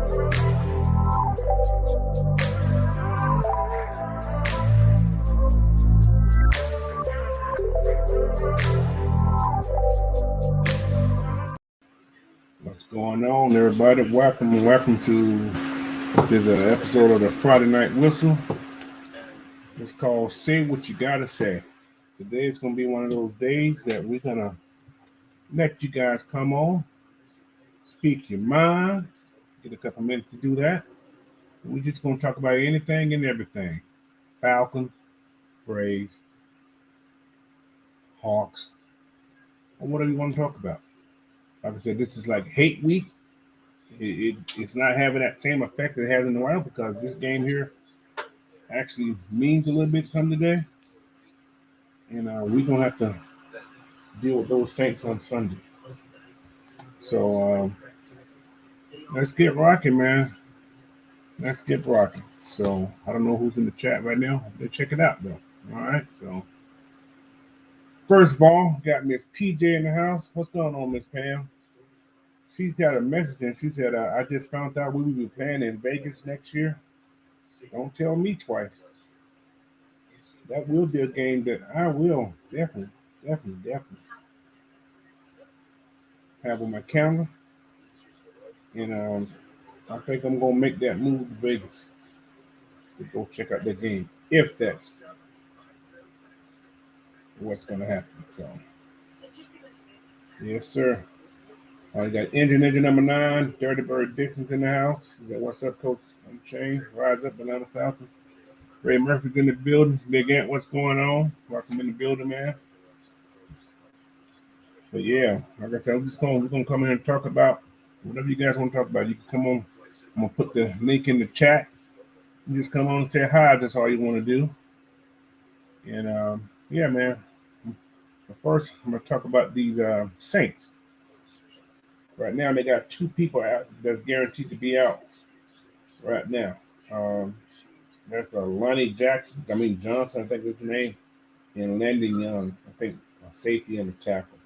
What's going on, everybody? Welcome to this episode of the Friday Night Whistle. It's called "Say What You Gotta Say." Today is gonna be one of those days that we're gonna let you guys come on, speak your mind, get a couple minutes to do that. We're just gonna talk about anything and everything: Falcons, Braves, Hawks, or whatever you want to talk about. Like I said, this is like hate week. It's not having that same effect it has in the wild because this game here actually means a little bit something today, and we're gonna have to deal with those Saints on Sunday. So let's get rocking, man. Let's get rocking. So I don't know who's in the chat right now. Let's check it out though. All right. So first of all, got Miss PJ in the house. What's going on, Miss Pam? She got a message and she said, "I just found out we will be playing in Vegas next year. Don't tell me twice. That will be a game that I will definitely have on my calendar, and I think I'm gonna make that move to Vegas to go check out that game if that's what's gonna happen." So, yes, sir. I got engine number 9, Dirty Bird Dixon's in the house. He said, "What's up, Coach Unchained? Rise up, Banana Falcon." Ray Murphy's in the building. Big Ant, what's going on? Welcome in the building, man. But yeah, like I said, we're gonna come in and talk about whatever you guys want to talk about. You can come on. I'm gonna put the link in the chat. You just come on and say hi. That's all you want to do. And yeah, man. But first, I'm gonna talk about these Saints. Right now, they got 2 people out that's guaranteed to be out right now. That's Lonnie Johnson, I think is his name, and Landon Young, I think a safety and a tackle.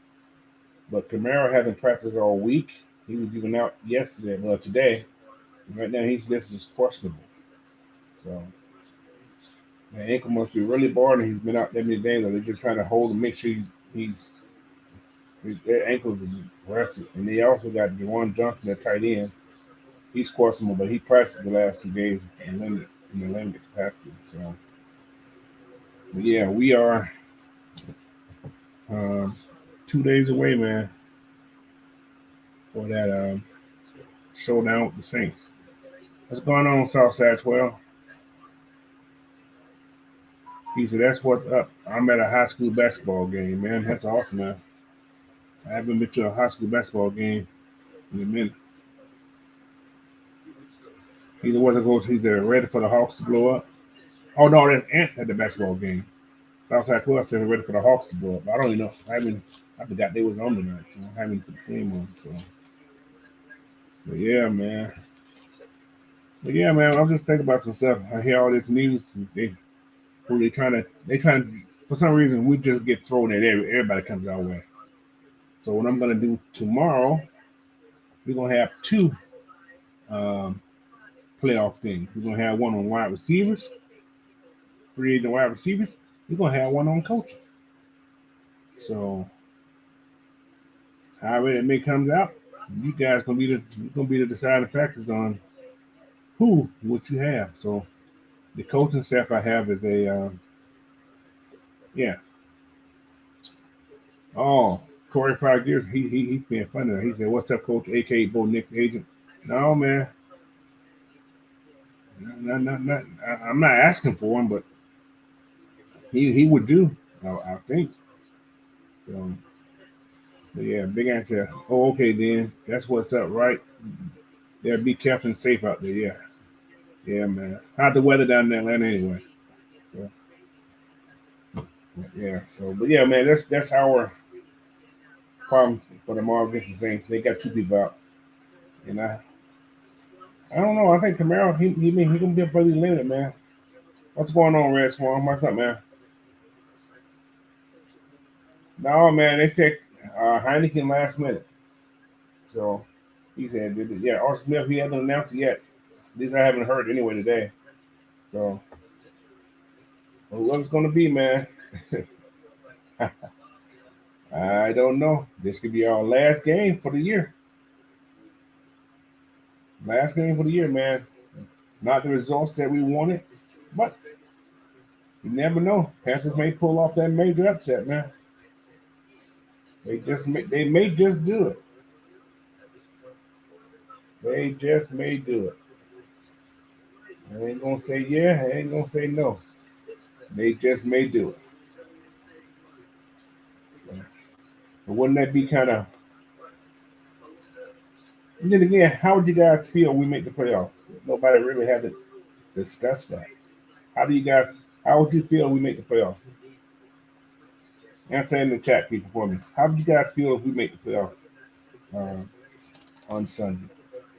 But Kamara hasn't practiced all week. He was even out yesterday, well today. Right now he's listed as questionable. So the ankle must be really bothering. He's been out that many days. They're just trying to hold him, make sure he's his ankles are rested. And they also got Dewan Johnson, that tight end. He's questionable, but he practiced the last 2 days in limited capacity. So, but yeah, we are 2 days away, man, for that showdown with the Saints. What's going on, Southside 12? He said, "That's what's up. I'm at a high school basketball game, man. That's awesome, man. I haven't been to a high school basketball game in a minute." He's wasn't going. He's ready for the Hawks to blow up. Oh no, that's Ant at the basketball game. Southside 12 said ready for the Hawks to blow up. I don't even know. I forgot they was on tonight, so I haven't put the game on. So, but yeah, man. I'm just thinking about some stuff. I hear all this news. They trying to, for some reason, we just get thrown at everybody comes our way. So what I'm gonna do tomorrow, we're gonna have 2 um, playoff things. We're gonna have one on wide receivers, free agent wide receivers. We're gonna have one on coaches. So however it may comes out, you guys gonna be the deciding factors on what you have. So the coaching staff I have is yeah. Oh, Corey 5 years. He's being funny. He said, "What's up, Coach? AKA Bo Nick's agent." No, man. Not. I'm not asking for him, but he would do. I think so. But yeah, big answer. Oh, okay, then that's what's up, right? Yeah, be careful and safe out there. Yeah, yeah, man. How's the weather down in Atlanta anyway? So yeah, but yeah, man, that's our problem for tomorrow against the Saints. They got 2 people out, and I don't know. I think Camaro he gonna be a pretty limited, man. What's going on, Red Swan? What's up, man? No, man, they said Heineken last minute. So He said, yeah, Arthur Smith, he hasn't announced it yet. At least I haven't heard anyway today. So, whoever's going to be, man, I don't know. This could be our last game for the year. Last game for the year, man. Not the results that we wanted, but you never know. Panthers may pull off that major upset, man. They may just do it. They just may do it. I ain't gonna say yeah. I ain't gonna say no. They just may do it. But wouldn't that be kind of? And then again, how would you guys feel we make the playoffs? Nobody really had to discuss that. How do you guys? How would you feel we make the playoffs? Answer in the chat, people, for me. How would you guys feel if we make the playoffs uh, on Sunday?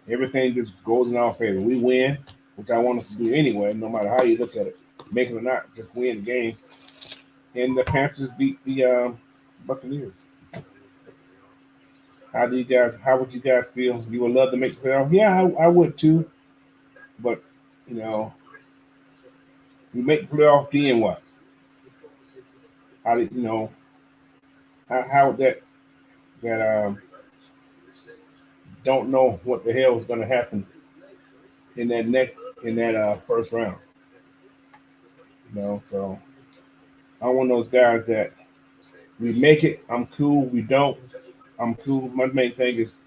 Everything just goes in our favor. We win, which I want us to do anyway, no matter how you look at it. Make it or not, just win the game. And the Panthers beat the Buccaneers. How do you guys? How would you guys feel? You would love to make the playoffs? Yeah, I would too. But you know, we make the playoffs, then what? How do you know? How would that don't know what the hell is going to happen in that next in that first round? So I'm one of those guys that we make it. I'm cool. We don't. I'm cool. My main thing is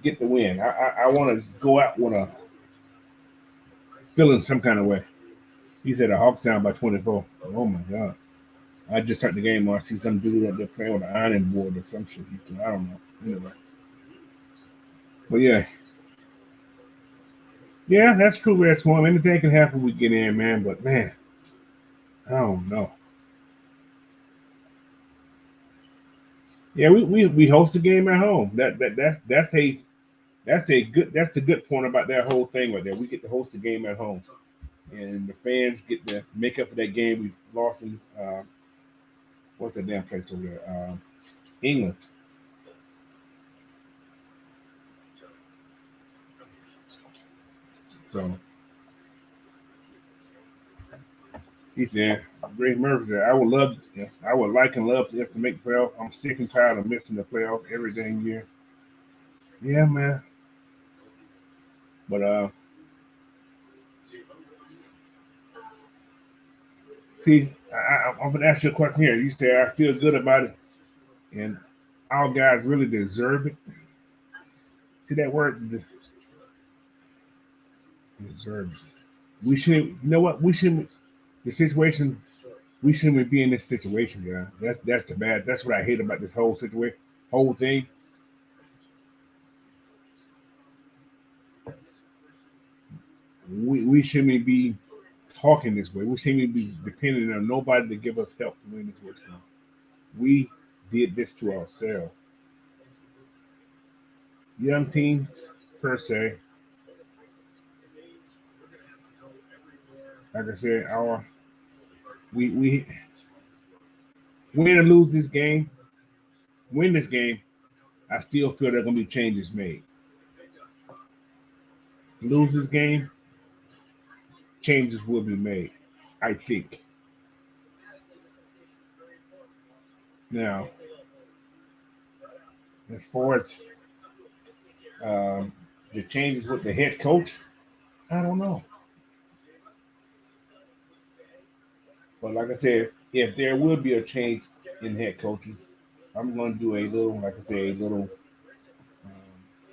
get the win. I want to go out with a feeling some kind of way. He said a Hawks down by 24. Oh my god! I just turned the game on. I see some dude up there playing with an ironing board or some shit. I don't know. Anyway, but yeah, yeah, that's true. Red Swarm. Anything can happen. We get in, man. But man, I don't know. Yeah, we host the game at home. That's the good point about that whole thing right there. We get to host the game at home, and the fans get to make up for that game we lost in what's that damn place over there? England. So he said, Greg Murphy said, I would like and love to make the playoff. I'm sick and tired of missing the playoff every dang year. Yeah, man. But see, I'm gonna ask you a question here. You say I feel good about it, and our guys really deserve it. See that word, deserve it. We shouldn't. You know what? We shouldn't. The situation. We shouldn't be in this situation, guys. That's the bad. That's what I hate about this whole situation, whole thing. We shouldn't be talking this way. We shouldn't be depending on nobody to give us help to win this work. We did this to ourselves. Young teams per se, like I said, our we win or lose this game, win this game. I still feel there are gonna be changes made. Lose this game, changes will be made. I think. Now, as far as um, the changes with the head coach, I don't know. But like I said, if there will be a change in head coaches, I'm going to do a little, like I said, a little um,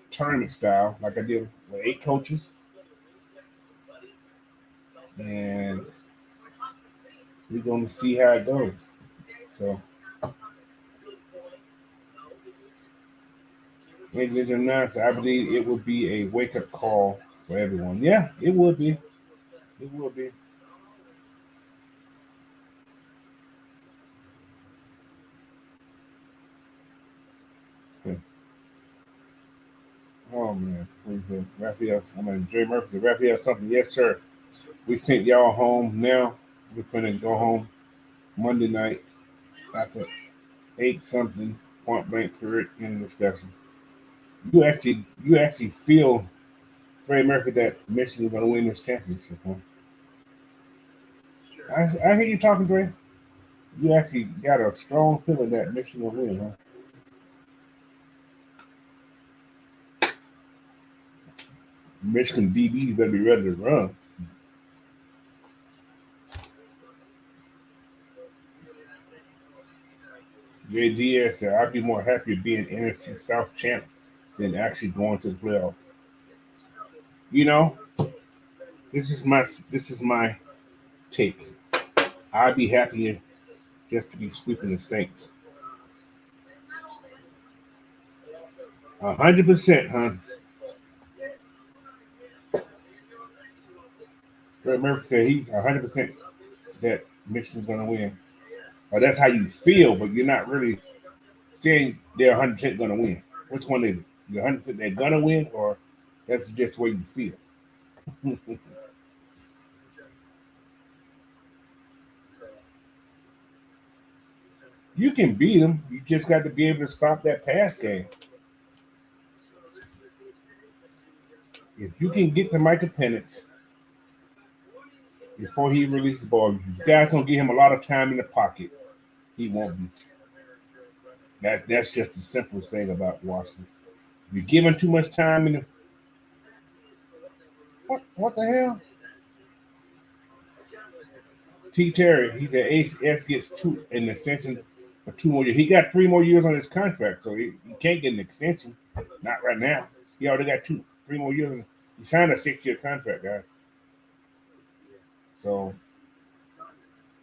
tournament style, like I did with 8 coaches, and we're going to see how it goes. So, ladies and gentlemen, I believe it will be a wake up call for everyone. Yeah, it will be. It will be. Yeah. Oh man, please, Raphael. I mean, Jay Murphy said, Raphael, something. Yes, sir. We sent y'all home now. We're going to go home Monday night after 8 something point blank period in the discussion. you actually feel very America that Michigan is going to win this championship. Huh? I hear you talking, Dre. You actually got a strong feeling that Michigan will win, huh? Michigan DBs better be ready to run. JGS said, I'd be more happy being NFC South champ than actually going to the playoff. You know, this is my take. I'd be happier just to be sweeping the Saints. 100%, huh? Greg Murphy said he's 100% that Michigan's going to win. Or that's how you feel, but you're not really saying they're 100% going to win. Which one is it? You're 100% they're going to win, or that's just the way you feel? You can beat them. You just got to be able to stop that pass game. If you can get to Michael Penix before he releases the ball, you guys gonna give him a lot of time in the pocket. He won't be. That's just the simplest thing about Washington. You're giving too much time in the what the hell? T. Terry, he said AS gets two an extension for 2 more years. He got 3 more years on his contract, so he can't get an extension. Not right now. He already got 3 more years. He signed a 6-year contract, guys. So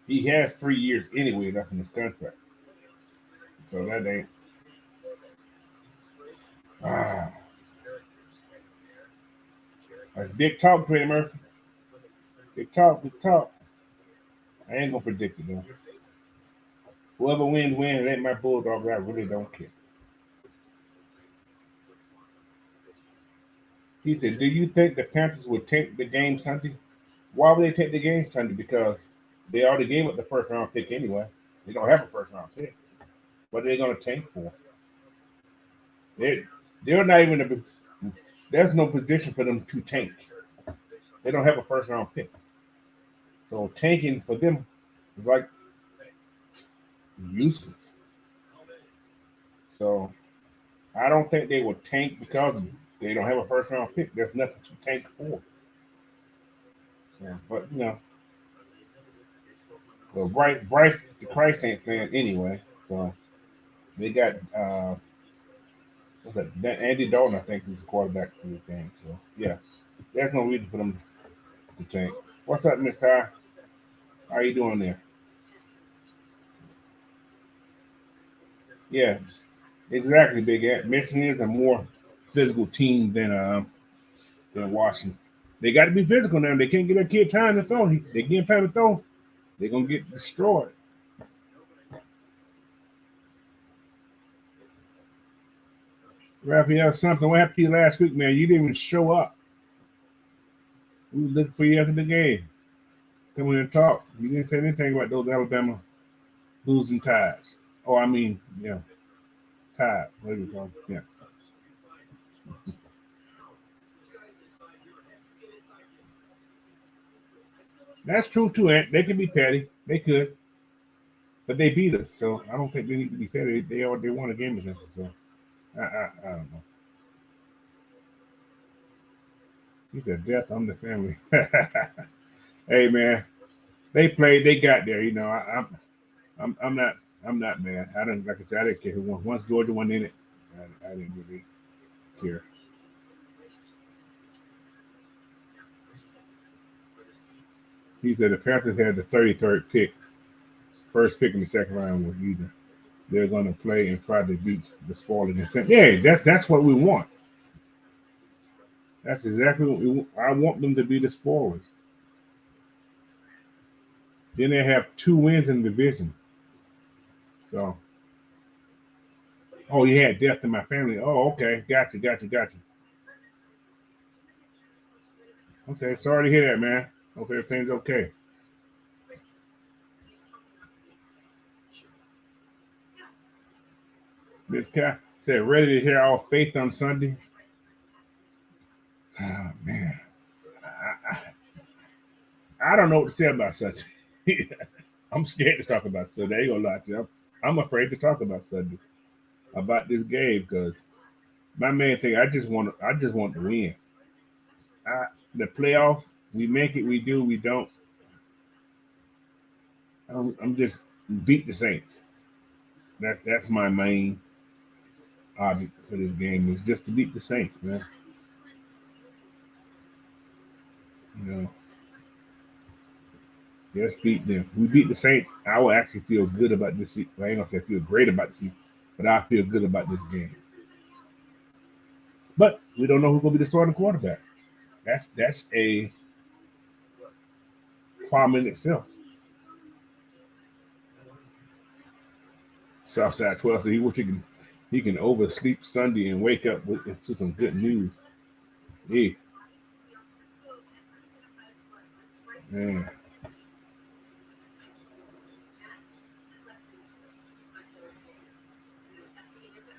he has 3 years anyway left in his contract. So that ain't ah. That's big talk, Trey Murphy. Big talk, big talk. I ain't gonna predict it though. Whoever wins, wins. It ain't my bulldog. I really don't care. He said, "Do you think the Panthers would take the game Sunday? Why would they take the game Sunday? Because they already gave up the first round pick anyway. They don't have a first round pick. What are they gonna tank for? They're not even a. There's no position for them to tank. They don't have a first round pick. So tanking for them is like useless. So I don't think they will tank because they don't have a first round pick. There's nothing to tank for. So, but well, Bryce the Christ ain't playing anyway. So they got what's that? Andy Dalton, I think, who's the quarterback for this game. So yeah, there's no reason for them to tank. What's up, Miss Ty? How you doing there? Yeah, exactly, Big Ant. Michigan is a more physical team than Washington. They got to be physical now. They can't get a kid time to throw. They get time to throw. They're gonna get destroyed. Raphael, something. What happened to you last week, man? You didn't even show up. We was looking for you after the game. Come in and talk. You didn't say anything about those Alabama losing ties. Oh, I mean, yeah, ties. What do you call it? Yeah, that's true too. Ant. They could be petty. They could, but they beat us. So I don't think they need to be petty. They won a game against us. So I don't know. He said, "Death on the family." Hey man, they played. They got there. You know, I'm not. I'm not mad. I don't like I said. I didn't care who won. Once Georgia won in it, I didn't really care. He said the Panthers had the 33rd pick, first pick in the second round was either they're going to play and try to beat the spoilers. Yeah, that's what we want. That's exactly what we want. I want them to be the spoilers. Then they have 2 wins in the division. So, oh, you had death in my family. Oh, okay, gotcha. Okay, sorry to hear that, man. Hope everything's okay. Miss Cat. Said ready to hear our faith on Sunday. Oh man, I don't know what to say about Sunday. I'm scared to talk about Sunday. I ain't gonna lie to you. I'm afraid to talk about Sunday about this game because my main thing I just want to win. The playoffs, we make it, we do, we don't. I'm just beat the Saints. That's my main object for this game is just to beat the Saints, man. You know, just beat them. If we beat the Saints, I will actually feel good about this. I ain't gonna say feel great about this, but I feel good about this game. But we don't know who's gonna be the starting quarterback. That's a problem in itself. Southside 12 so he wish he can oversleep Sunday and wake up to some good news. Yeah, man.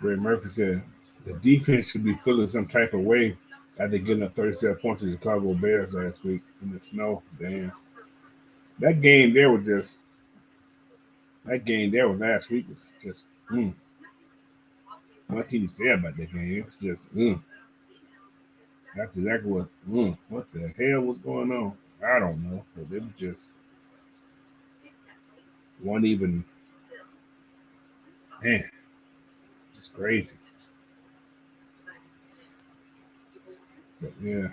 Ray Murphy said the defense should be feeling some type of way after getting up 37 points to the Chicago Bears last week in the snow. Damn. That game there was just that game there was last week was just what can you say about that game? It was just that's exactly what the hell was going on. I don't know. But it was just one even man, just crazy. But yeah.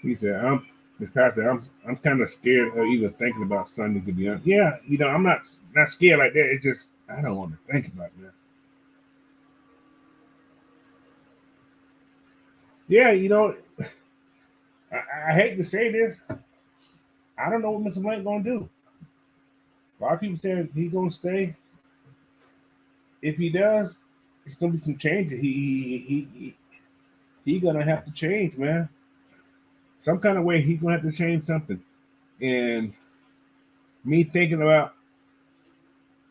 He said, this pastor, I'm kind of scared of even thinking about Sunday to be honest. Yeah, I'm not scared like that. It's just I don't want to think about it, man. Yeah, I hate to say this. I don't know what Mr. Blank gonna do. A lot of people saying he's gonna stay. If he does, it's gonna be some changes. He gonna have to change, man. Some kind of way he's gonna have to change something. And me thinking about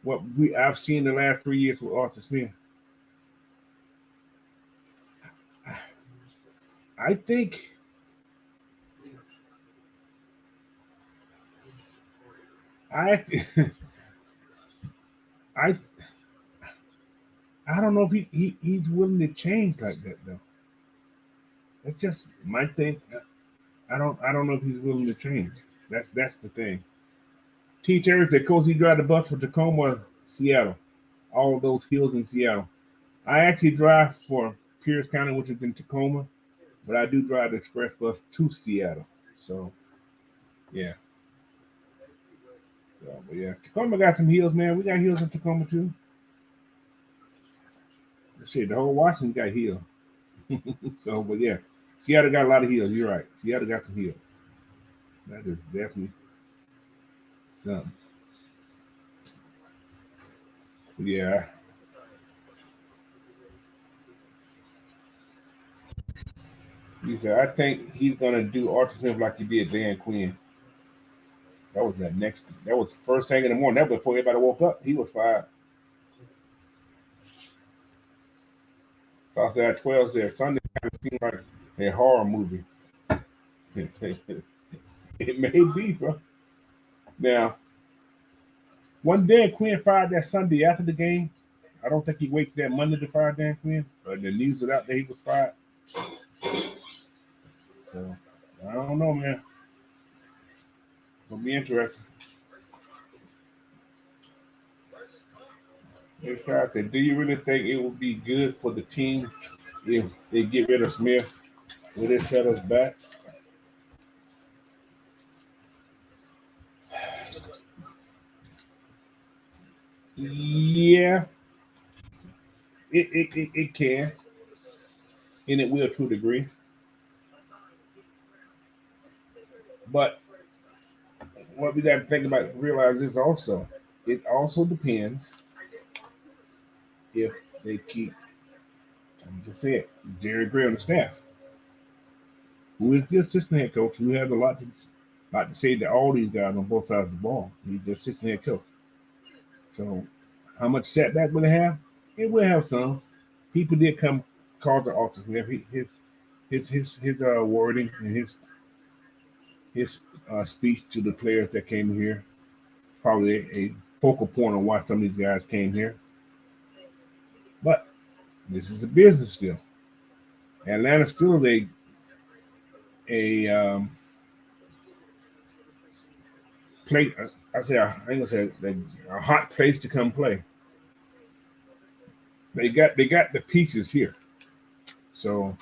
what I've seen the last 3 years with Arthur Smith, I think I I I don't know if he's willing to change like that though. That's just my thing. I don't know if he's willing to change. That's the thing. T. Terry said, Coach, he drive the bus for Tacoma, Seattle. All those hills in Seattle. I actually drive for Pierce County, which is in Tacoma, but I do drive the express bus to Seattle. So yeah. So but yeah. Tacoma got some hills, man. We got hills in Tacoma too. Shit, the whole Washington got hills. So but yeah. Seattle got a lot of hills. You're right. Seattle got some hills. That is definitely something. Yeah. He said, I think he's gonna do Archie Smith like he did Dan Quinn. That was first thing in the morning. That was before everybody woke up. He was fired. Southside 12 said Sunday kind of seemed like a horror movie. It may be, bro. Now, one Dan Quinn fired that Sunday after the game. I don't think he waited that Monday to fire Dan Quinn. The news was out there he was fired. So I don't know, man. It'll be interesting. This guy said, do you really think it would be good for the team if they get rid of Smith? Will it set us back? Yeah, it can, and it will to a degree. But what we got to think about, realize this also, it also depends if they keep, I just said, Jerry Gray on the staff, who is the assistant head coach, who has a lot to say to all these guys on both sides of the ball. He's the assistant head coach. So, how much setback will it have? It will have some. People did come cause the Arthur Smith. His wording and his speech to the players that came here probably a focal point on why some of these guys came here. But this is a business still. Atlanta still is a play. I ain't gonna say a hot place to come play. They got the pieces here. So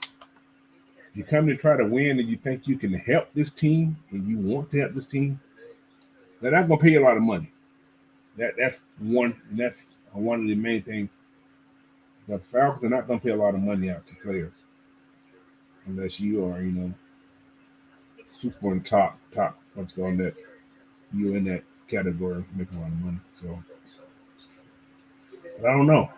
you come to try to win and you think you can help this team and you want to help this team, they're not gonna pay you a lot of money. That's one of the main things. The Falcons are not gonna pay a lot of money out to players unless you are, super on top what's going that you're in that category making a lot of money. So but I don't know.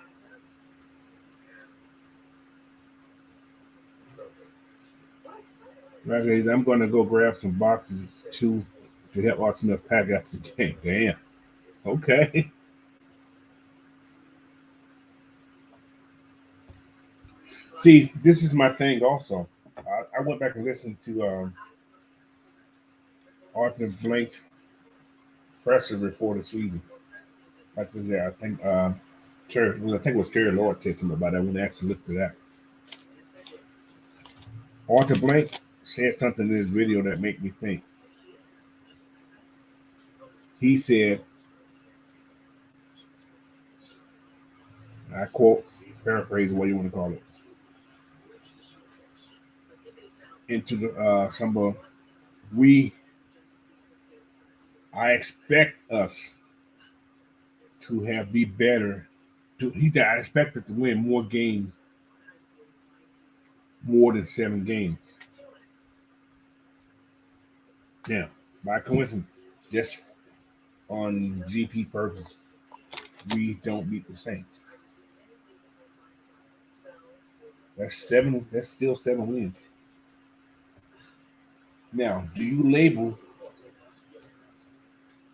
Right, I'm gonna go grab some boxes too to help Arsenal pack out the game. Damn. Okay. See, this is my thing also. I went back and listened to Arthur Blank's presser before the season. Like I said, I think I think it was Terry Lord said something about that when they actually looked at that. Arthur Blank said something in his video that made me think. He said, I quote, paraphrase what you want to call it, into the some of we I expect us to have be better. He said I expect us to win more games, more than 7 games. Now, by coincidence, just on GP purpose, we don't beat the Saints. That's seven. That's still 7 wins. Now, do you label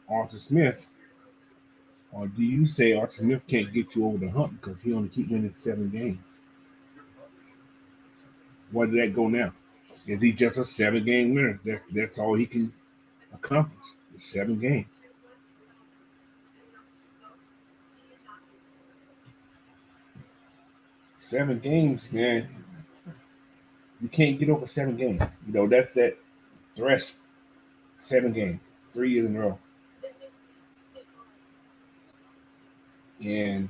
Arthur Smith, or do you say Arthur Smith can't get you over the hump because he only keep winning 7 games? Where did that go now? Is he just a 7 game winner? That's all he can accomplish. 7 games. 7 games, man. You can't get over 7 games. That's that thresh. 7 games, 3 years in a row, and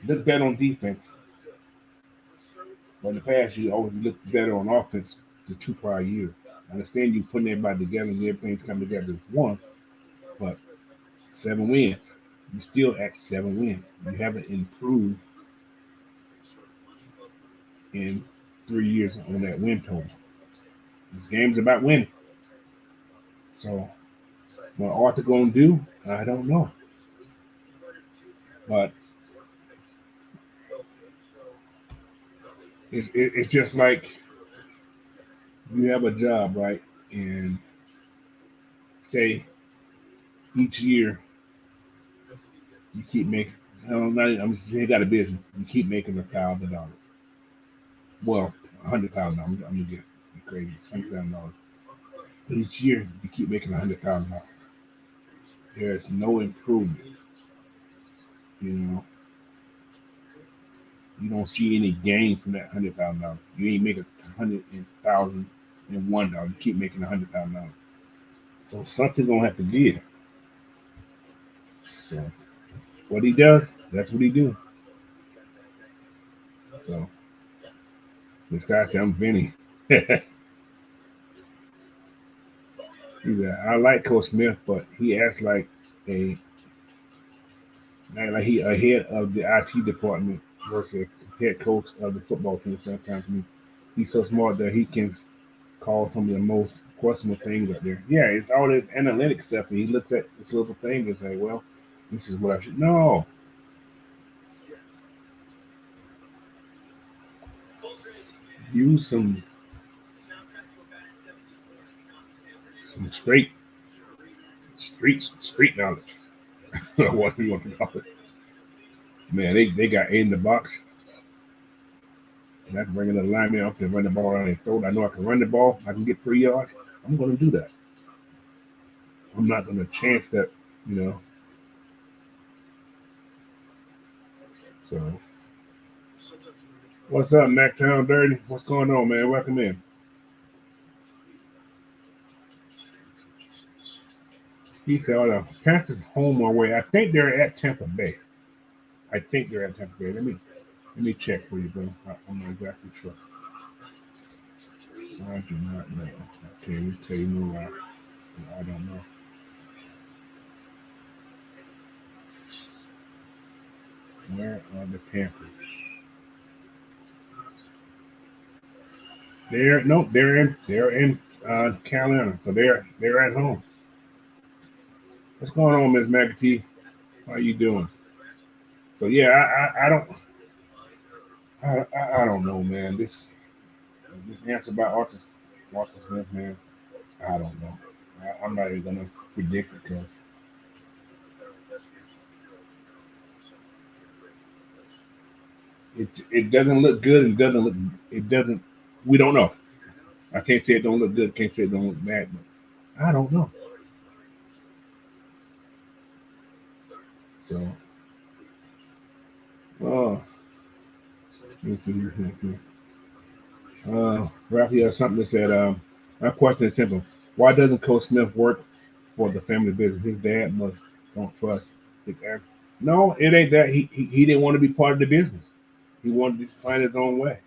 look better on defense. But in the past, you always looked better on offense the 2 prior years. I understand you putting everybody together and everything's coming together as one, but 7 wins. You still at 7 wins. You haven't improved in 3 years on that win total. This game's about winning. So what Arthur gonna do, I don't know. But it's just like you have a job, right? And say each year you keep making. I'm just saying, got a business. You keep making $1,000. Well, $100,000. I'm gonna get crazy. $100,000. But each year you keep making $100,000. There's no improvement. You know, you don't see any gain from that $100,000. You ain't making $100,001. You keep making $100,000. So something gonna have to give. So what he does, that's what he do. So this guy said, "I'm Vinny." He said, "I like Coach Smith, but he acts a like he ahead of the IT department versus head coach of the football team. Sometimes to me, he's so smart that he can call some of the most questionable things up there. Yeah, it's all this analytic stuff, and he looks at this little thing and say, well, this is what I should know. Use some street knowledge. What do you want to call it? Man, they got A in the box. And I can bring another lineman up and run the ball around and throw it. I know I can run the ball. I can get 3 yards. I'm going to do that. I'm not going to chance that, you know. So, what's up, Mactown Dirty? What's going on, man? Welcome in. He said, "Oh, the Panthers home or away. I think they're at Tampa Bay. I think they're at Tampa Bay. Let me check for you, bro. I'm not exactly sure. I do not know. I can't even tell you no lie. I don't know. Where are the Panthers? They're in Carolina, so they're at home. What's going on, Miss McAtee? How you doing? So yeah, I don't know, man. This answer about Arthur Smith, man. I don't know. I'm not even gonna predict it because it doesn't look good. It doesn't. We don't know. I can't say it don't look good. Can't say it don't look bad. But I don't know. So, uh, let's see. Raphael something that said, my question is simple. Why doesn't Coach Smith work for the family business? His dad must don't trust his act. No, it ain't that. He didn't want to be part of the business. He wanted to find his own way.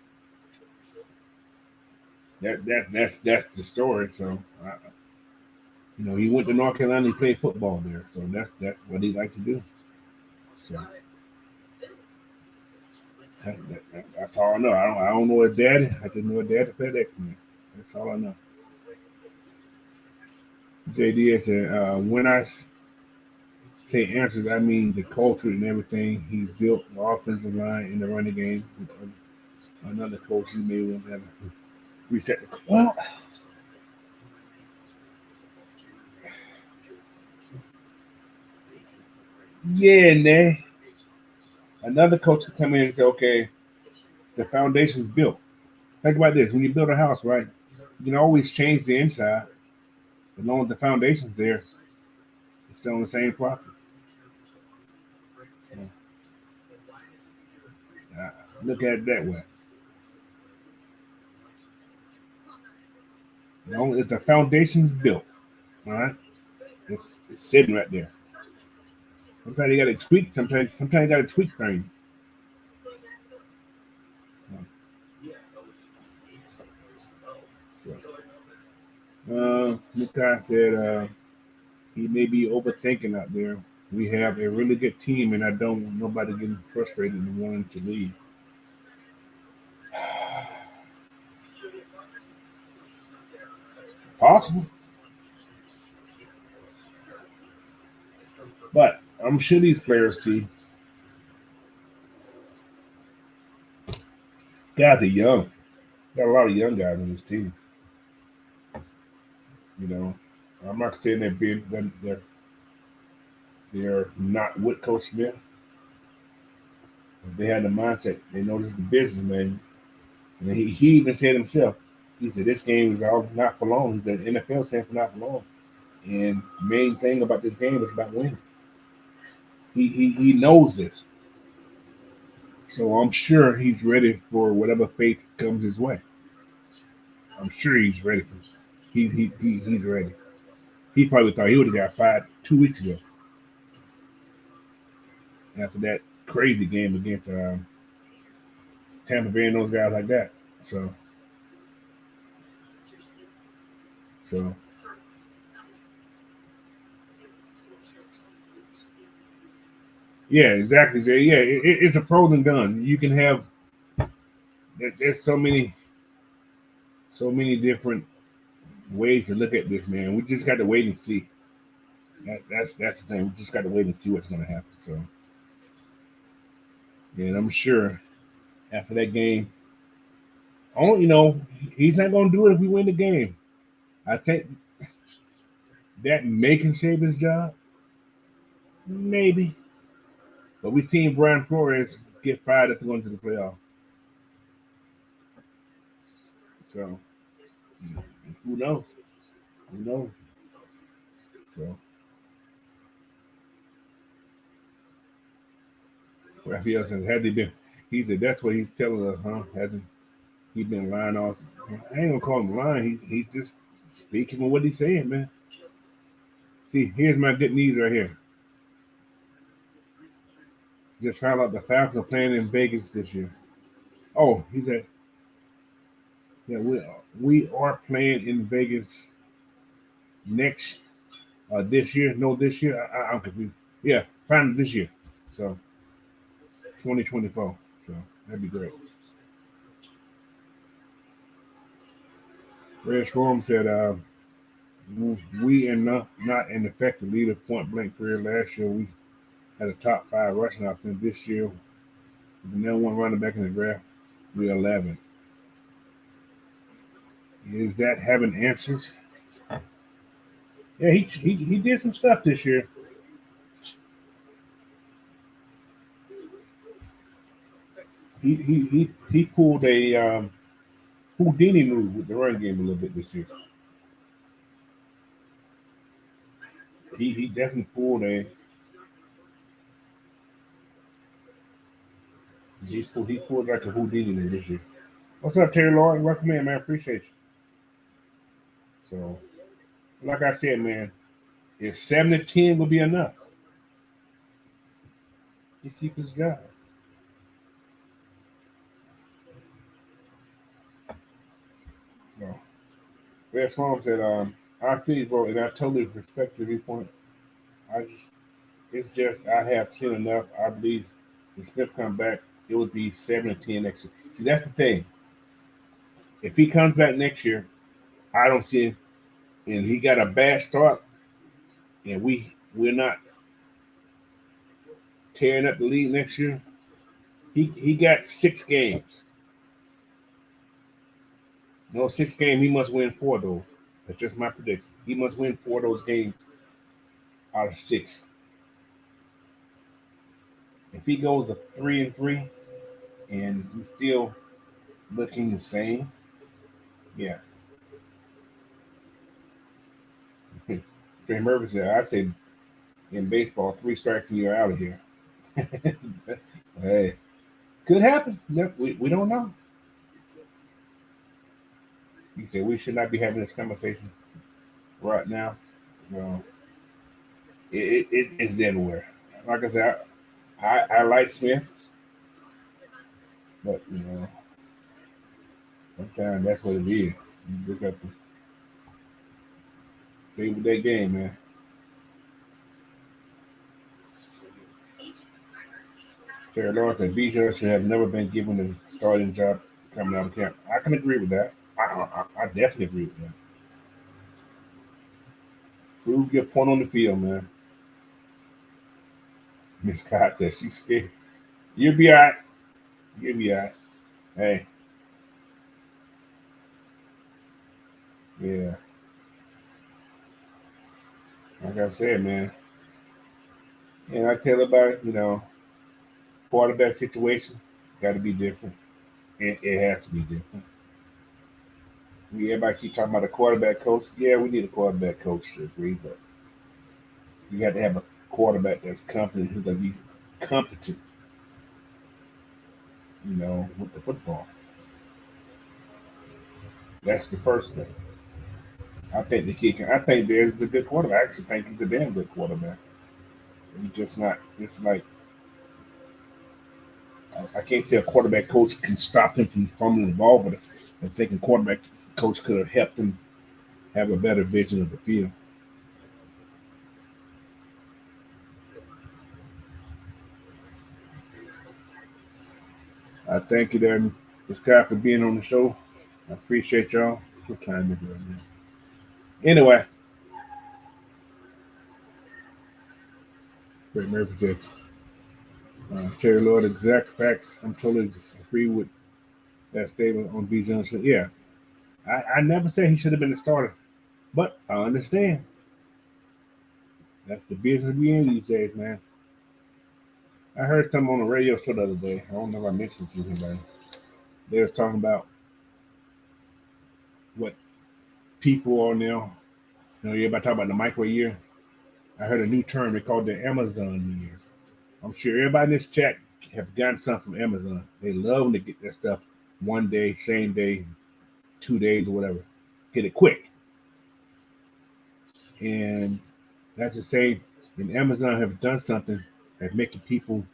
That's the story. So, he went to North Carolina. He played football there. So that's what he likes to do. So that's all I know. I don't know his daddy. I just know his dad, the FedEx man. That's all I know. JD said, when I say answers, I mean the culture and everything he's built, the offensive line and the running game. Another coach he may want to have reset. Well, yeah, Nay. Another coach could come in and say, okay, the foundation's built. Think about this: when you build a house, right? You can always change the inside as long as the foundation's there. It's still on the same property. So, look at it that way. As long as the foundation's built, all right, it's sitting right there. Sometimes you got to tweak. Sometimes you got to tweak things. This guy said he may be overthinking out there. We have a really good team, and I don't want nobody getting frustrated and wanting to leave. Possible, but I'm sure these players see guys are young. Got a lot of young guys on this team. You know, I'm not saying they're not with Coach Smith. They had the mindset. They know this is the business, man. And he even said himself, he said this game is all not for long. He said NFL stands for not for long. And the main thing about this game is about winning. He knows this. So I'm sure he's ready for whatever fate comes his way. I'm sure he's ready for this. He's ready. He probably thought he would have got fired 2 weeks ago after that crazy game against Tampa Bay and those guys like that. So yeah, exactly. Jay. Yeah, it's a pros and cons. You can have there's so many different ways to look at this, man. We just got to wait and see. That's the thing. We just got to wait and see what's going to happen. So, yeah, and I'm sure after that game, he's not going to do it if we win the game. I think that may can save his job, maybe. But we've seen Brian Flores get fired after going to the playoff. So who knows? Who knows? So Raphael says, had they been, he said that's what he's telling us, huh? Hasn't he been lying all? I ain't gonna call him lying. He's just speaking with what he's saying, man. See, here's my good news right here. Just found out the Falcons are playing in Vegas this year. Oh, he said, yeah, we are playing in Vegas next this year. No, this year. I'm confused. Yeah, finally this year. So 2024. So that'd be great. Red Storm said, we are not an effective leader point blank period. Last year we had a top five rushing offense. This year, the number one running back in the draft, we're 11. Is that having answers? Yeah, he did some stuff this year. He pulled a Houdini move with the run game a little bit this year. He definitely pulled a he pulled like a Houdini move this year. What's up, Terry Lord? Welcome in, man. Appreciate you. So, like I said, man, if 7-10 will be enough, he keep his job. So, Red Swamp said, I feel you, bro, and I totally respect your viewpoint. I just, it's just, I have seen enough. I believe if Smith come back, it would be 7-10 next year. See, that's the thing. If he comes back next year, I don't see him, and he got a bad start, and we're not tearing up the league next year. He got 6 games. No, 6 games. He must win 4 of those. That's just my prediction. He must win 4 of those games out of 6. If he goes a 3-3 and he's still looking the same, yeah. Trey Murphy said, I said in baseball, 3 strikes and you're out of here. Hey, could happen. Yep, we don't know. He said we should not be having this conversation right now. No, it's everywhere. Like I said, I like Smith, but sometimes that's what it is. You just have to play with that game, man. Terry Lawrence and Bijan should have never been given a starting job coming out of camp. I can agree with that. I definitely agree with that. Prove your point on the field, man. Miss Scott says she's scared. You'll be all right. You'll be all right. Hey, yeah. Like I said, man. And I tell about, quarterback situation got to be different. It has to be different. Everybody keep talking about a quarterback coach. Yeah, we need a quarterback coach to agree, but you have to have a quarterback that's competent, who's going to be competent, with the football. That's the first thing. I think the kid can. I think there's a good quarterback. I actually think he's a damn good quarterback. He's just not. It's like I can't say a quarterback coach can stop him from fumbling the ball, but I think a quarterback coach could have helped him have a better vision of the field. I thank you there, Ms. Kai, for being on the show. I appreciate y'all. What time is it right now? Anyway, Greg Murphy said, Terry Lord, exact facts. I'm totally agree with that statement on B. Johnson. Yeah, I never said he should have been the starter, but I understand. That's the business we in these days, man. I heard something on the radio show the other day. I don't know if I mentioned it to anybody. They was talking about what people are now. You know, everybody talk about the micro year. I heard a new term they called the Amazon year. I'm sure everybody in this chat have gotten something from Amazon. They love when they get that stuff one day, same day, 2 days, or whatever. Get it quick. And that's to say, and Amazon have done something that's making people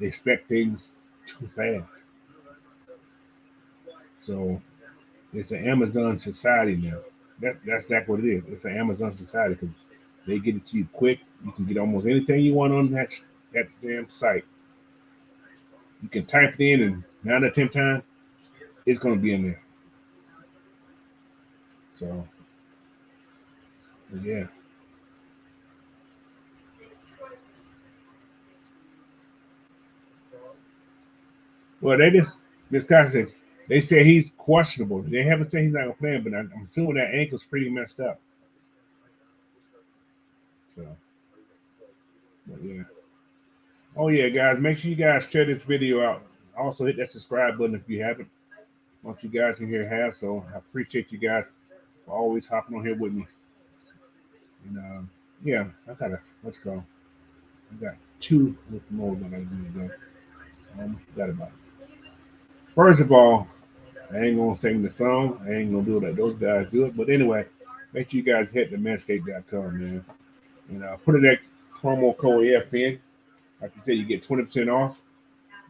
expect things too fast. So it's an Amazon society now. That's exactly what it is. It's an Amazon society because they get it to you quick. You can get almost anything you want on that damn site. You can type it in, and 9 or 10 times it's going to be in there. So yeah. Well, they just this guy said they say he's questionable. They haven't said he's not gonna play, but I'm assuming that ankle's pretty messed up. So, but yeah. Oh yeah, guys, make sure you guys share this video out. Also hit that subscribe button if you haven't. Once you guys in here have, so I appreciate you guys for always hopping on here with me. And yeah, I gotta let's go. I got two more that I gotta do today. I almost forgot about it. First of all, I ain't gonna sing the song. I ain't gonna do that. Those guys do it. But anyway, make sure you guys hit the manscaped.com, man. And put in that promo code FN. Like you said, you get 20% off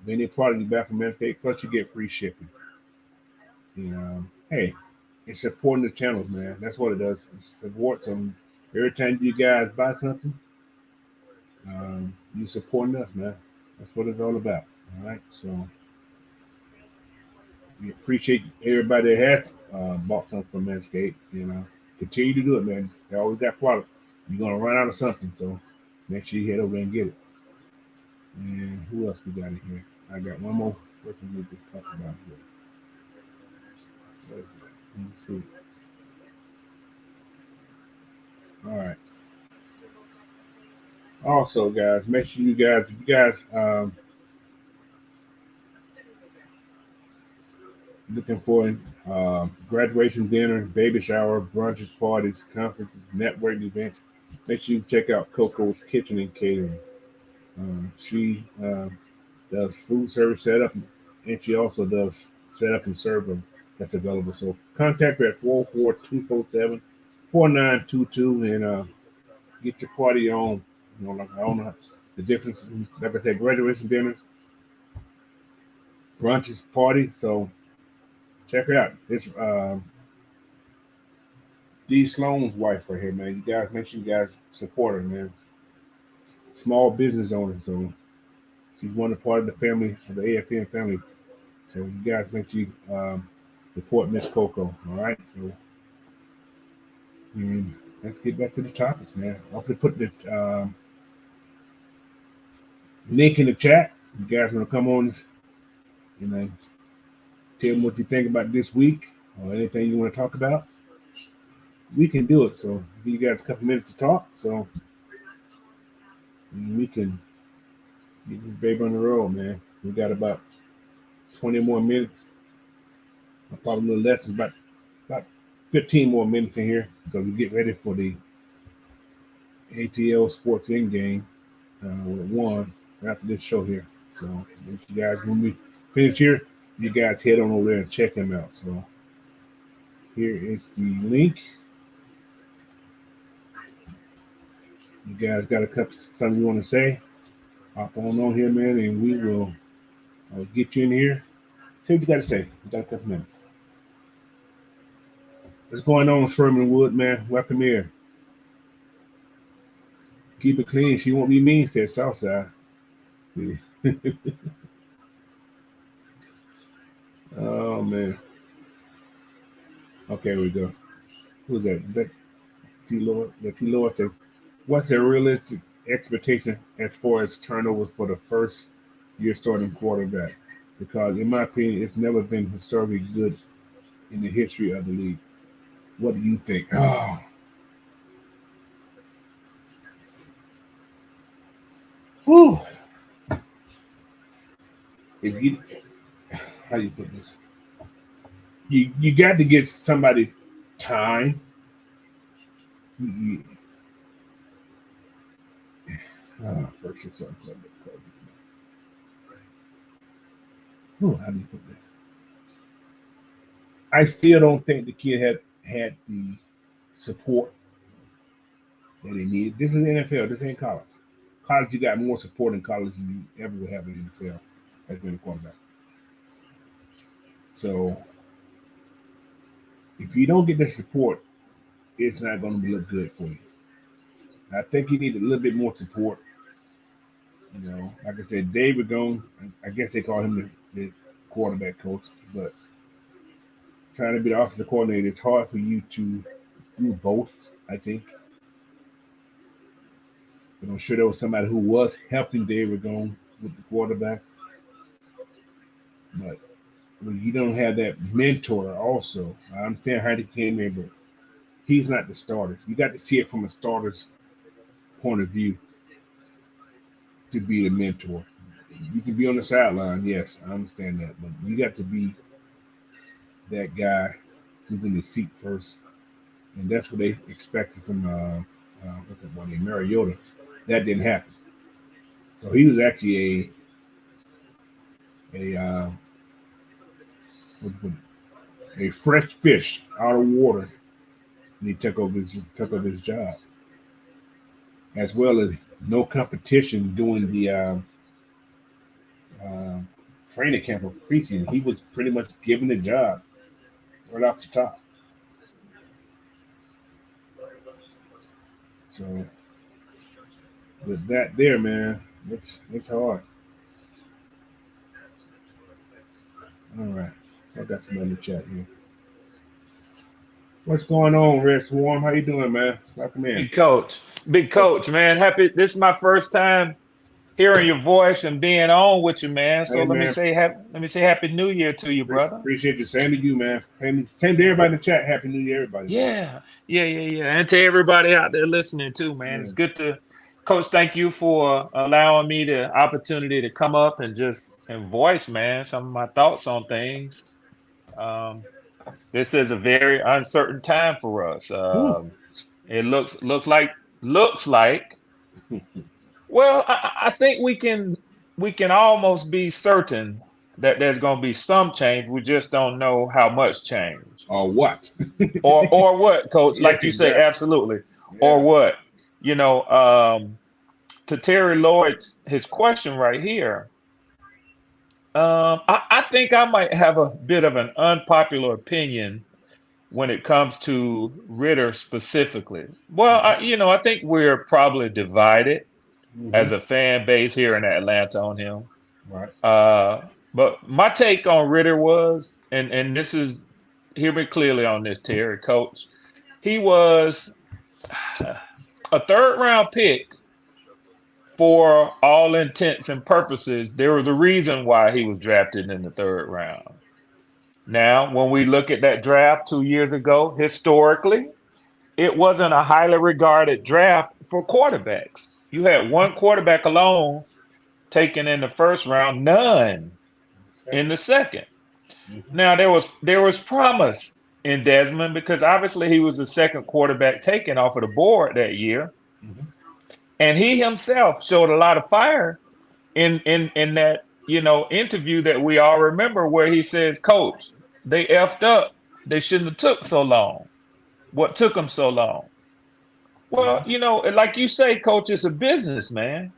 of any product you buy from Manscaped. Plus, you get free shipping. And hey, it's supporting the channels, man. That's what it does. It supports them. Every time you guys buy something, you're supporting us, man. That's what it's all about. All right. So we appreciate everybody that has bought something from Manscaped. You know, continue to do it, man. They always got product. You're gonna run out of something, so make sure you head over and get it. And who else we got in here? I got one more person we need to talk about here. What is it? Let me see. All right. Also, guys, make sure you guys, if you guys looking for graduation dinner, baby shower, brunches, parties, conferences, networking events, make sure you check out Coco's Kitchen and Catering. She does food service setup, and she also does setup and serve them that's available. So contact her at 44247-4922 and get your party on. You know, like I don't know the difference. Like I said, graduation dinners, brunches, parties. So check her out. It's D. Sloan's wife right here, man. You guys make sure you guys support her, man. Small business owner, so she's one of the part of the family of the AFN family. So you guys make sure you support Miss Coco. All right. So let's get back to the topics, man. I'll put the link in the chat. You guys want to come on and tell me what you think about this week or anything you want to talk about? We can do it. So give you guys a couple minutes to talk. So we can get this baby on the road, man. We got about 20 more minutes. Probably a little less. It's about 15 more minutes in here because we get ready for the ATL Sports In game with one after this show here. So if you guys, when we finish here, you guys head on over there and check him out. So here is the link. You guys got a couple something you want to say? Hop on here, man, and we will get you in here. See what you got to say. We got a couple minutes. What's going on, Sherman Wood, man? Welcome here. Keep it clean. She won't be mean, said Southside. See? Oh, man. Okay, we go. Who's that? That T. Lord. The T. Lord said, what's a realistic expectation as far as turnovers for the first year starting quarterback? Because, in my opinion, it's never been historically good in the history of the league. What do you think? Oh, Whew. If you, how do you put this? You got to get somebody time. You, first and second. How do you put this? I still don't think the kid had the support that he needed. This is NFL. This ain't college. College, you got more support in college than you ever would have in the NFL as being a quarterback. So if you don't get the support, it's not going to look good for you. I think you need a little bit more support. You know, like I said, David Gone, I guess they call him the quarterback coach, but trying to be the offensive coordinator, it's hard for you to do both, I think. But I'm sure there was somebody who was helping David Gone with the quarterback. But when you don't have that mentor also, I understand how he came in, but he's not the starter. You got to see it from a starter's point of view to be the mentor. You can be on the sideline, yes, I understand that, but you got to be that guy who's in the seat first, and that's what they expected from what's that boy named Mariota. That didn't happen. So he was actually a fresh fish out of water, and he took over his job, as well as no competition doing the training camp of preseason. He was pretty much given the job right off the top. So with that there, man, it's hard. All right. I got some other chat here. What's going on, Red Swarm? How you doing, man? Welcome in. Big coach, man. This is my first time hearing your voice and being on with you, man. So Hey, man. let me say happy New Year to you, brother. Appreciate you. Same to you, man. Same to everybody in the chat. Happy New Year, everybody. Yeah. And to everybody out there listening too, man. It's good to Coach, thank you for allowing me the opportunity to come up and voice, man, some of my thoughts on things. This is a very uncertain time for us. It looks like. Well, I think we can almost be certain that there's going to be some change. We just don't know how much change or what, or what, Coach. Like you say, absolutely, or what. You know, to Terry Lloyd's his question right here. I think I might have a bit of an unpopular opinion when it comes to Ritter specifically. Well, I think we're probably divided as a fan base here in Atlanta on him. Right. But my take on Ritter was, and this is, hear me clearly on this, Terry, Coach. He was a third-round pick for all intents and purposes. There was a reason why he was drafted in the third round. Now, when we look at that draft 2 years ago, historically, it wasn't a highly regarded draft for quarterbacks. You had one quarterback alone taken in the first round, none in the second. Now, there was promise in Desmond because obviously he was the second quarterback taken off of the board that year. And he himself showed a lot of fire in that, interview that we all remember where he says, Coach, they effed up. They shouldn't have took so long. What took them so long? Well, like you say, Coach, it's a business, man.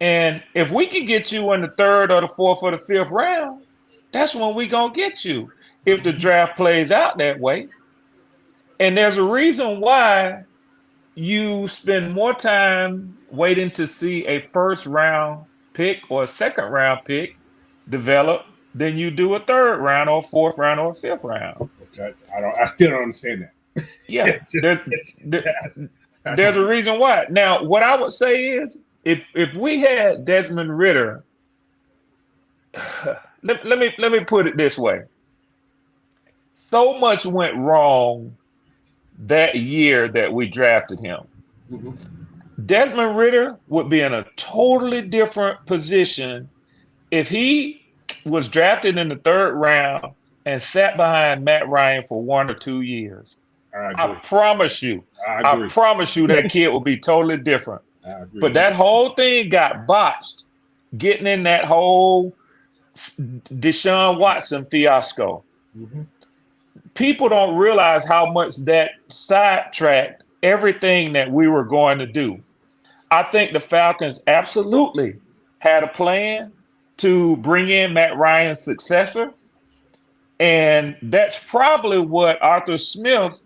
And if we can get you in the third or the fourth or the fifth round, that's when we going to get you if the draft plays out that way. And there's a reason why you spend more time waiting to see a first round pick or a second round pick develop than you do a third round or fourth round or fifth round. I still don't understand that. Yeah, there's a reason why. Now, what I would say is if we had Desmond Ritter, let me put it this way. So much went wrong that year that we drafted him. Desmond Ridder would be in a totally different position if he was drafted in the 3rd round and sat behind Matt Ryan for 1 or 2 years. I promise you. I promise you that kid will be totally different. I agree. But that whole thing got botched, getting in that whole Deshaun Watson fiasco. Mm-hmm. People don't realize how much that sidetracked everything that we were going to do. I think the Falcons absolutely had a plan to bring in Matt Ryan's successor. And that's probably what Arthur Smith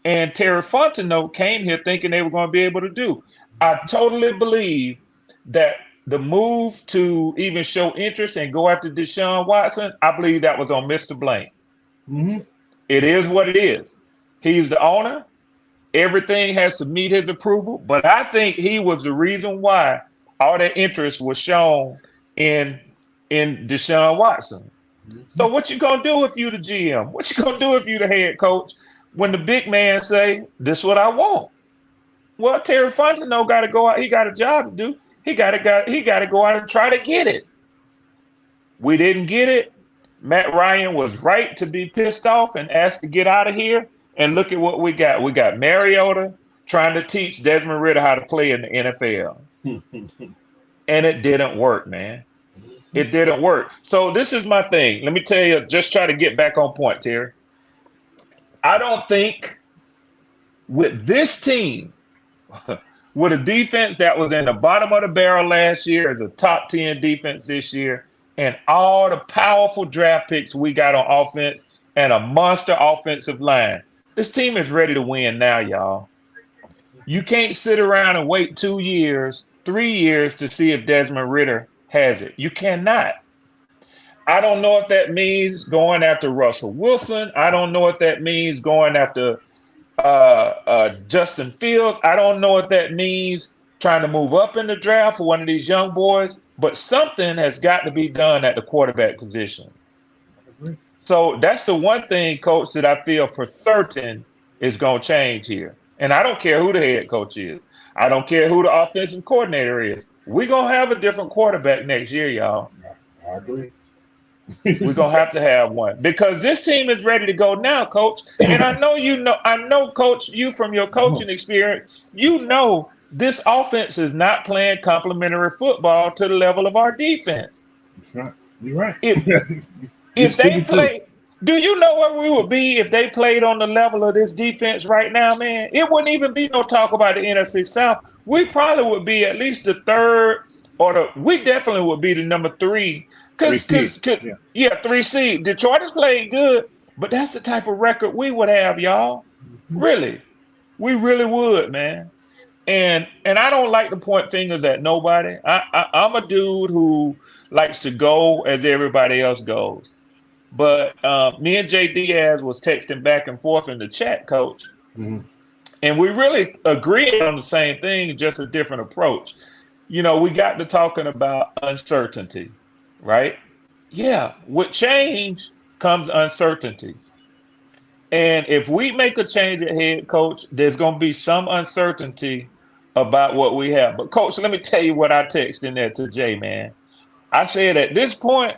and Terry Fontenot came here thinking they were going to be able to do. I totally believe that the move to even show interest and go after Deshaun Watson, I believe that was on Mr. Blank. Mm-hmm. It is what it is. He's the owner. Everything has to meet his approval. But I think he was the reason why all that interest was shown in Deshaun Watson. Mm-hmm. So what you going to do if you the GM? What you going to do if you the head coach? When the big man say, this is what I want. Well, Terry Fontenot got to go out. He got a job to do. He got to go out and try to get it. We didn't get it. Matt Ryan was right to be pissed off and asked to get out of here. And look at what we got. We got Mariota trying to teach Desmond Ridder how to play in the NFL. And it didn't work, man. It didn't work. So this is my thing. Let me tell you, just try to get back on point, Terry. I don't think with this team, with a defense that was in the bottom of the barrel last year as a top 10 defense this year, and all the powerful draft picks we got on offense and a monster offensive line, this team is ready to win now, y'all. You can't sit around and wait 2 years, 3 years to see if Desmond Ridder has it. You cannot. I don't know if that means going after Russell Wilson. I don't know if that means going after Justin Fields. I don't know if that means trying to move up in the draft for one of these young boys. But something has got to be done at the quarterback position. So that's the one thing, Coach, that I feel for certain is going to change here. And I don't care who the head coach is. I don't care who the offensive coordinator is. We're going to have a different quarterback next year, y'all. I agree. We're going to have one because this team is ready to go now, Coach. And I know, Coach, you from your coaching experience, you know this offense is not playing complementary football to the level of our defense. It's not. You're right. If they play, do you know where we would be if they played on the level of this defense right now, man? It wouldn't even be no talk about the NFC South. We probably would be at least the 3rd we definitely would be the number 3. 3 seed. Detroit has played good, but that's the type of record we would have, y'all. Really. We really would, man. And I don't like to point fingers at nobody. I'm a dude who likes to go as everybody else goes. But me and Jay Diaz was texting back and forth in the chat, Coach. Mm-hmm. And we really agreed on the same thing, just a different approach. You know, we got to talking about uncertainty, right? Yeah, with change comes uncertainty. And if we make a change at head coach, there's going to be some uncertainty about what we have. But, Coach, let me tell you what I texted in there to Jay, man. I said at this point,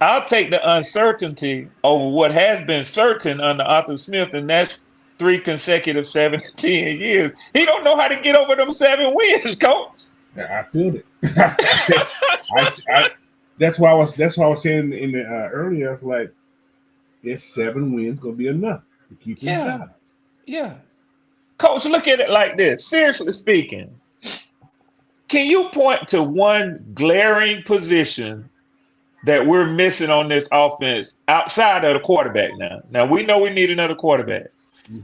I'll take the uncertainty over what has been certain under Arthur Smith, and that's 3 consecutive 7-10 years. He don't know how to get over them 7 wins, Coach. I feel it. That's why I was saying in the earlier. I was like, "This 7 wins gonna be enough to keep him job." Yeah, Coach, look at it like this. Seriously speaking, can you point to one glaring position that we're missing on this offense outside of the quarterback? Now we know we need another quarterback,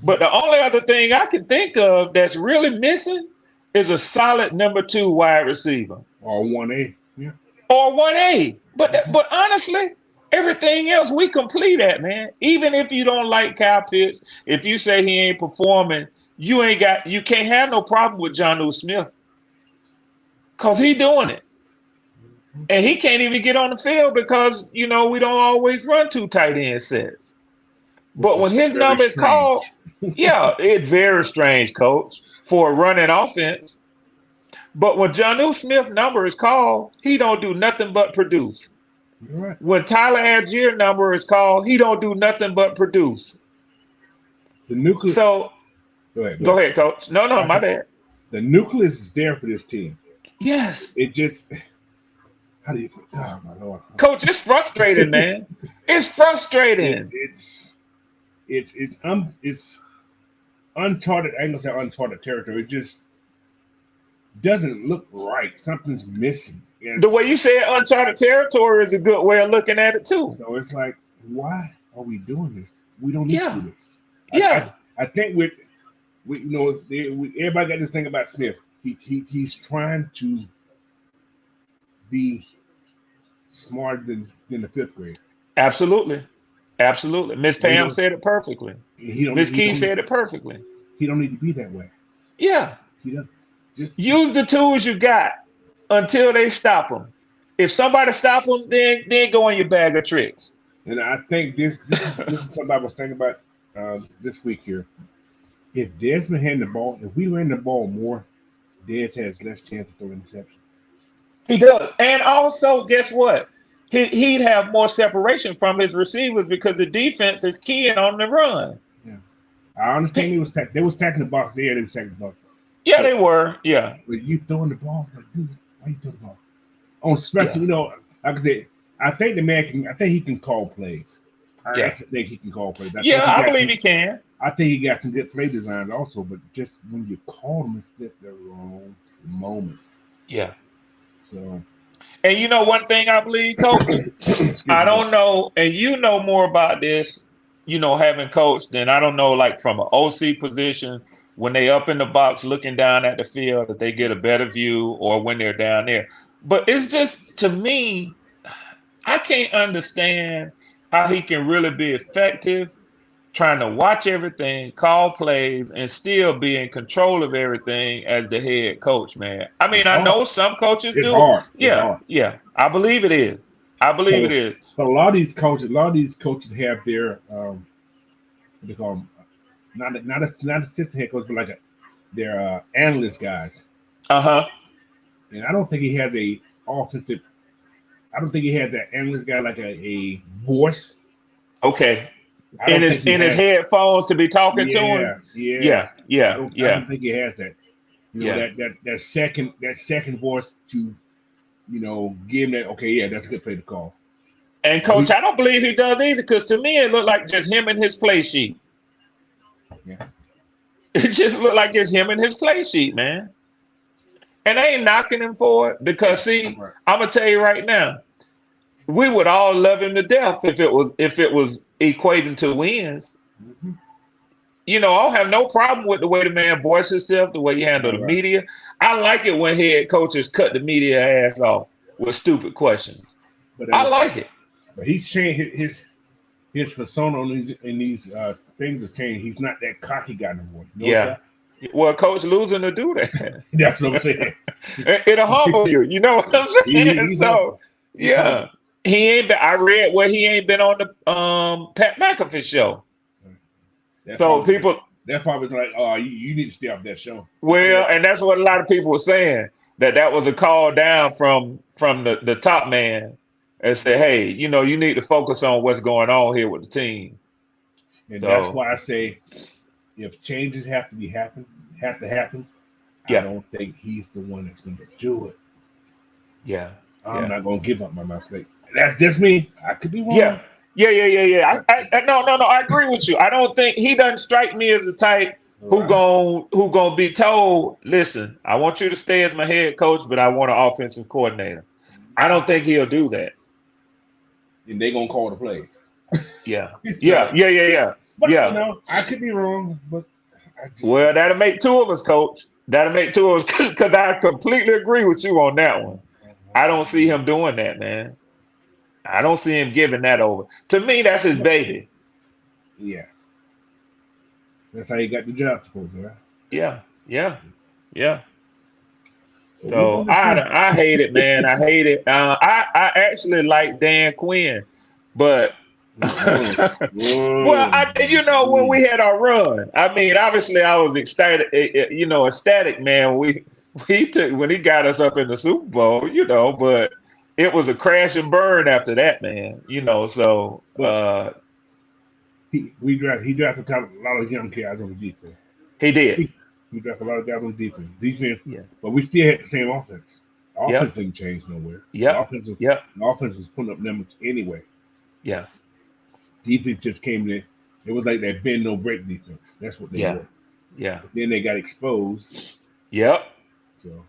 but the only other thing I can think of that's really missing is a solid number 2 wide receiver or 1A. Yeah. Or 1A. But honestly, everything else we complete at, man. Even if you don't like Kyle Pitts, if you say he ain't performing, you can't have no problem with Jonnu Smith. Because he doing it. And he can't even get on the field because, we don't always run 2 tight end sets. But when his number is called, it's very strange, Coach, for a running offense. But when Jonnu Smith number is called, he don't do nothing but produce. You're right. When Tyler Algier number is called, he don't do nothing but produce. The nucleus. So go ahead, Coach. No, my bad. The nucleus is there for this team. Yes. It just, how do you put? Oh my Lord, Coach, it's frustrating, man. It's frustrating. It's uncharted. I ain't gonna say uncharted territory. It just doesn't look right. Something's missing. The way you say uncharted territory is a good way of looking at it too. So it's like, why are we doing this? We don't need to do this. I think we everybody got this thing about Smith. He's trying to be smarter than the fifth grade. Absolutely. Miss Pam said it perfectly. Miss Key said it perfectly. He don't need to be that way. Yeah. He doesn't. Just use the tools you got until they stop them. If somebody stop them, then go in your bag of tricks. And I think this is something I was thinking about this week here. If Desmond had the ball, if we ran the ball more, Des has less chance of throwing interception. He does. And also, guess what? He'd have more separation from his receivers because the defense is keying on the run. Yeah. I understand they was attacking the box there, they was attacking the box. Yeah, they were. Yeah. But you throwing the ball, like, dude, why you throwing the ball? On special, like I said, I think the man he can call plays. I actually think he can call plays. I believe he can. I think he got some good play designs also, but just when you call him, it's just the wrong moment. Yeah. So. And you know one thing I believe, Coach? I don't know, and you know more about this, having coached, than I don't know, like from an OC position, when they up in the box looking down at the field, that they get a better view, or when they're down there. But it's just, to me, I can't understand how he can really be effective trying to watch everything, call plays, and still be in control of everything as the head coach, man. I mean, I know some coaches do. Hard. Yeah. I believe it is. But a lot of these coaches have their what they call them, not assistant head coach, but their analyst guys. And I don't think he has a offensive. I don't think he has that analyst guy like a voice. Okay. In his headphones to be talking to him. Yeah. I don't think he has that. That second voice to, give him that. Okay, yeah, that's a good play to call. And Coach, I don't believe he does either, because to me it looked like just him and his play sheet. Yeah. It just looked like it's him and his play sheet, man. And I ain't knocking him for it, because see, I'm gonna tell you right now, we would all love him to death if it was equating to wins. Mm-hmm. I don't have no problem with the way the man voices himself, the way he handle the media. I like it when head coaches cut the media ass off with stupid questions. I like it. But he's changed his persona in these things have changed. He's not that cocky guy anymore. Well, Coach losing to do that. That's what I'm saying. It'll humble you. You know what I'm saying? He ain't been. I read where he ain't been on the Pat McAfee show. That's people. That probably like, oh, you need to stay off that show. Well, and that's what a lot of people were saying, that was a call down from the top man, and said, hey, you need to focus on what's going on here with the team. And that's why I say, if changes have to happen, I don't think he's the one that's going to do it. Yeah. I'm not going to give up my mistake. That's just me. I could be wrong. Yeah. No, I agree with you. I don't think he doesn't strike me as the type who gonna be told, listen, I want you to stay as my head coach, but I want an offensive coordinator. I don't think he'll do that. And they gonna call the plays. Yeah. But, I could be wrong, but well, that'll make two of us, Coach. That'll make two of us, because I completely agree with you on that one. I don't see him doing that, man. I don't see him giving that over. To me, that's his baby. Yeah. That's how you got the job, supposed to, right? Yeah. So I hate it, man. I hate it. I actually like Dan Quinn, but well, when we had our run, I mean, obviously I was ecstatic, man, when we when he got us up in the Super Bowl, but it was a crash and burn after that, man. So he drafted a lot of young guys on the defense. he did. We drafted a lot of guys on defense. Defense, Yeah. but we still had the same offense. The Yep. offense didn't change nowhere. Yep. The offense was putting up numbers anyway. Yeah. Defense just came in. It was like that bend no break defense. That's what they were. Yeah. But then they got exposed. Yep. So.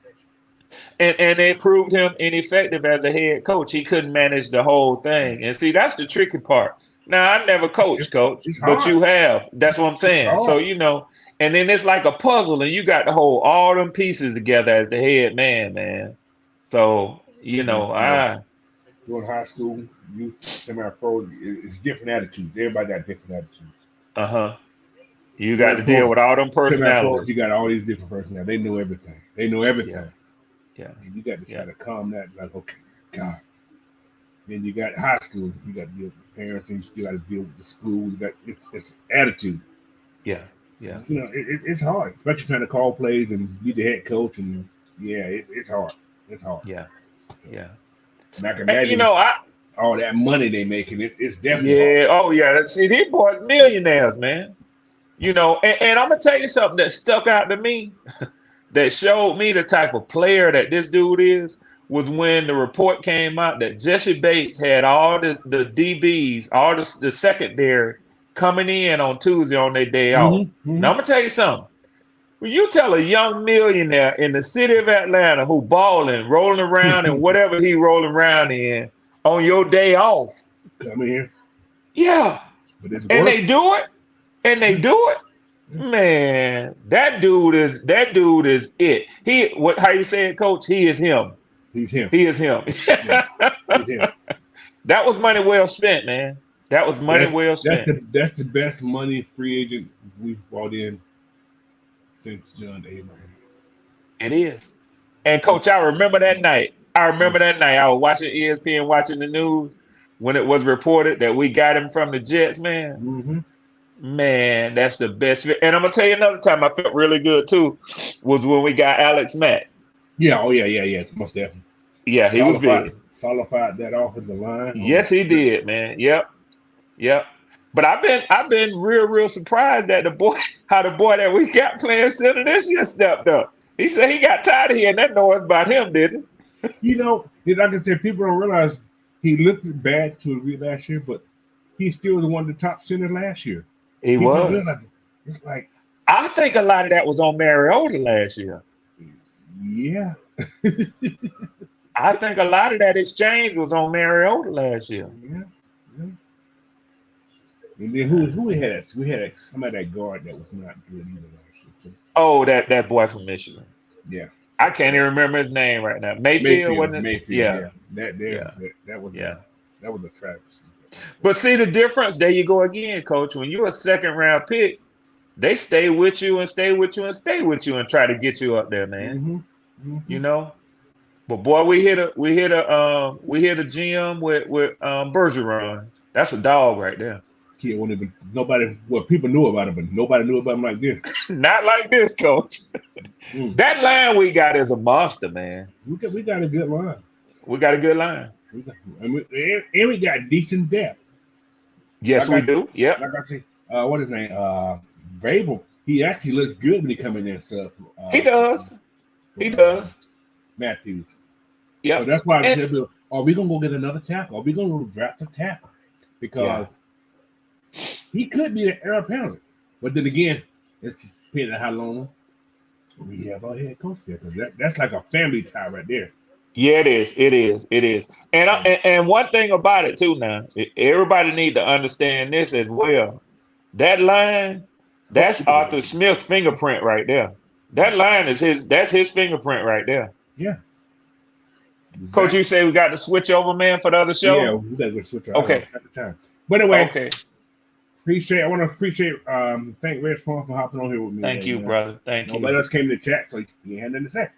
And it proved him ineffective as a head coach. He couldn't manage the whole thing. And see, that's the tricky part. Now, I never coached, Coach, but you have. That's what I'm saying. So, and then it's like a puzzle, and you got to hold all them pieces together as the head man. So, During high school, youth, semi-pro, it's different attitudes. Everybody got different attitudes. You got to deal with all them personalities. You got all these different personalities. They know everything. Yeah. And you got to try to calm that. Like, okay, God. Then you got high school. You got to deal with parents, and you still got to deal with the school. It's attitude. Yeah. It's hard, especially trying to call plays and be the head coach. And it's hard. It's hard. Yeah. And I can imagine all that money they making. It's definitely hard. Oh yeah. See, these boys millionaires, man. And I'm gonna tell you something that stuck out to me, that showed me the type of player that this dude is, was when the report came out that Jesse Bates had all the DBs, all the secondary coming in on Tuesday on their day off. Mm-hmm. Now I'm gonna tell you something. When you tell a young millionaire in the city of Atlanta who balling, rolling around in whatever he rolling around in on your day off, come here. Yeah, and they do it. Man, that dude is it. How you say it, Coach? He is him. He's him. He is him. He's him. That was money well spent, man. That was money well spent. That's the best money free agent we've brought in since John Abraham. It is. And Coach, I remember that night. I was watching ESPN, watching the news when it was reported that we got him from the Jets, man. Mm-hmm. Man, that's the best. And I'm gonna tell you another time I felt really good too was when we got Alex Mack. Yeah, most definitely. Yeah, he was big. Solidified that offensive line. Yes, he did, man. Yep. But I've been real surprised at how the boy that we got playing center this year stepped up. He said he got tired of hearing that noise about him, didn't he? Like I said, people don't realize he looked bad to a last year, but he still was one of the top centers last year. He was. It's like, I think a lot of that was on Mariota last year. Yeah. I think a lot of that exchange was on Mariota last year. Yeah. And then who we had? We had somebody that guard that was not good either last year. Oh, that boy from Michigan. Yeah. I can't even remember his name right now. Mayfield, wasn't it? Mayfield, yeah. That was a travesty. But see the difference? There you go again, Coach. When you're a second round pick, they stay with you and stay with you and stay with you and try to get you up there, man. Mm-hmm. But boy, we hit a GM with Bergeron. That's a dog right there. Kid won't even people knew about him, but nobody knew about him like this. Not like this, Coach. That line we got is a monster, man. We got a good line. We got a good line. We got decent depth. Yes, we do. Yep. Like I said, what is his name? Vrabel. He actually looks good when he come in there. So he does. He does. Matthews. Yeah. So that's why I said, are we gonna go get another tackle? Are we gonna go draft a tackle? Because he could be the heir apparent. But then again, it's depending on how long we have our head coach there. Because that's like a family tie right there. Yeah, it is. It is. And one thing about it too now, everybody need to understand this as well. That line, that's Arthur Smith's fingerprint right there. That line is that's his fingerprint right there. Yeah. Exactly. Coach, you say we got to switch over, man, for the other show? Yeah, we got to switch over. Okay. At the time. But anyway, okay. I want to thank Red Spawn for hopping on here with me. Thank you, brother. Thank you. Nobody else came in the chat, so you had nothing to say.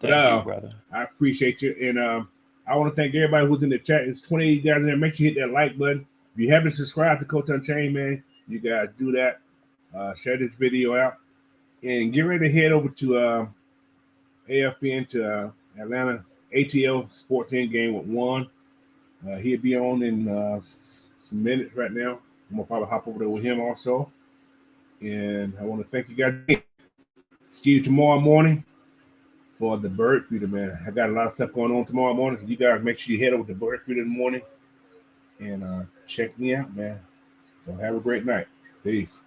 Thank you, brother. I appreciate you. And I want to thank everybody who's in the chat. It's 28 guys in there. Make sure you hit that like button. If you haven't subscribed to Coach Unchained, man, you guys do that. Share this video out. And get ready to head over to AFN to Atlanta ATL Sports In game with one. He'll be on in some minutes right now. I'm gonna probably hop over there with him also. And I want to thank you guys. See you tomorrow morning for the bird feeder, man. I got a lot of stuff going on tomorrow morning, so you guys make sure you head over to the bird feeder in the morning and check me out, man. So have a great night. Peace.